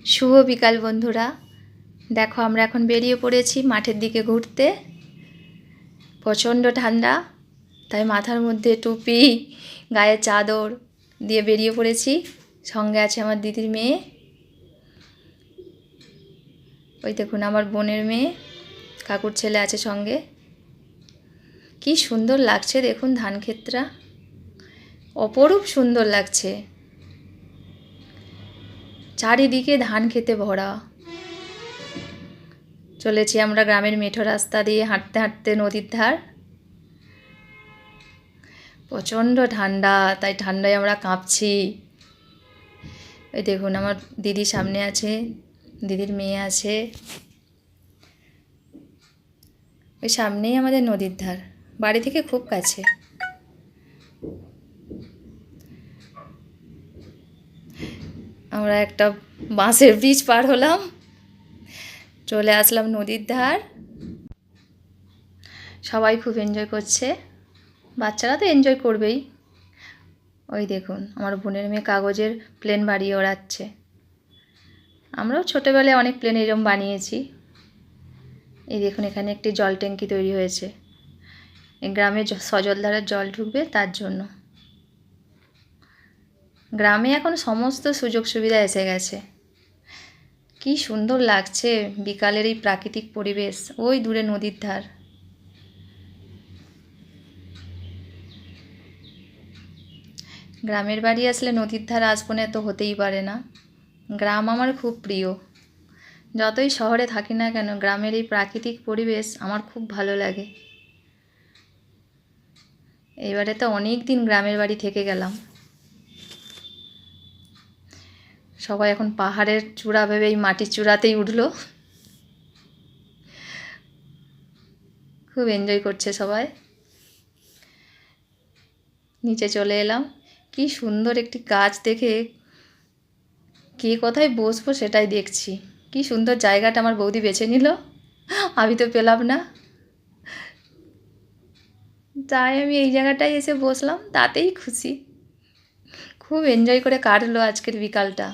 শুভ বিকাল বন্ধুরা। দেখো আমরা এখন বেরিয়ে পড়েছি মাঠের দিকে ঘুরতে। প্রচণ্ড ঠান্ডা, তাই মাথার মধ্যে টুপি, গায়ে চাদর দিয়ে বেরিয়ে পড়েছি। সঙ্গে আছে আমার দিদির মেয়ে, ওই দেখুন আমার বোনের মেয়ে, কাকুর ছেলে আছে সঙ্গে। কি সুন্দর লাগছে দেখুন, ধান ক্ষেতটা অপরূপ সুন্দর লাগছে। চারিদিকে ধান খেতে ভরা। চলেছি আমরা গ্রামের মেঠো রাস্তা দিয়ে হাঁটতে হাঁটতে নদীর ধার। প্রচণ্ড ঠান্ডা, তাই ঠান্ডায় আমরা কাঁপছি। ওই দেখুন আমার দিদি সামনে আছে, দিদির মেয়ে আছে। ওই সামনেই আমাদের নদীর ধার, বাড়ি থেকে খুব কাছে। আমরা একটা বাঁশের ব্রিজ পার হলাম, চলে আসলাম নদীর ধার। সবাই খুব এনজয় করছে, বাচ্চারা তো এনজয় করবেই। ওই দেখুন আমার বোনের মেয়ে কাগজের প্লেন বাড়িয়ে ওড়াচ্ছে। আমরাও ছোটোবেলায় অনেক প্লেন এরম বানিয়েছি। এই দেখুন এখানে একটি জল ট্যাঙ্কি তৈরি হয়েছে, এই গ্রামে সজলধারার জল ঢুকবে তার জন্য। গ্রামে এখন সমস্ত সুযোগ সুবিধা এসে গেছে। কি সুন্দর লাগছে বিকালের এই প্রাকৃতিক পরিবেশ। ওই দূরে নদীর ধার। গ্রামের বাড়ি আসলে নদীর ধার আসবো না তো হতেই পারে না। গ্রাম আমার খুব প্রিয়। যতই শহরে থাকি না কেন, গ্রামের এই প্রাকৃতিক পরিবেশ আমার খুব ভালো লাগে। এবারে তো অনেক দিন গ্রামের বাড়ি থেকে গেলাম। সবাই এখন পাহাড়ের চূড়া ভেবে এই মাটির চূড়াতেই উঠলো। খুব এনজয় করছে সবাই। নিচে চলে এলাম। কি সুন্দর একটি গাছ দেখে কে কোথায় বসবো সেটাই দেখছি। কি সুন্দর জায়গাটা আমার বৌদি বেছে নিল, আমি তো পেলাম না। তাই আমি এই জায়গাটায় এসে বসলাম, তাতেই খুশি। খুব এনজয় করে কাটলো আজকের বিকালটা।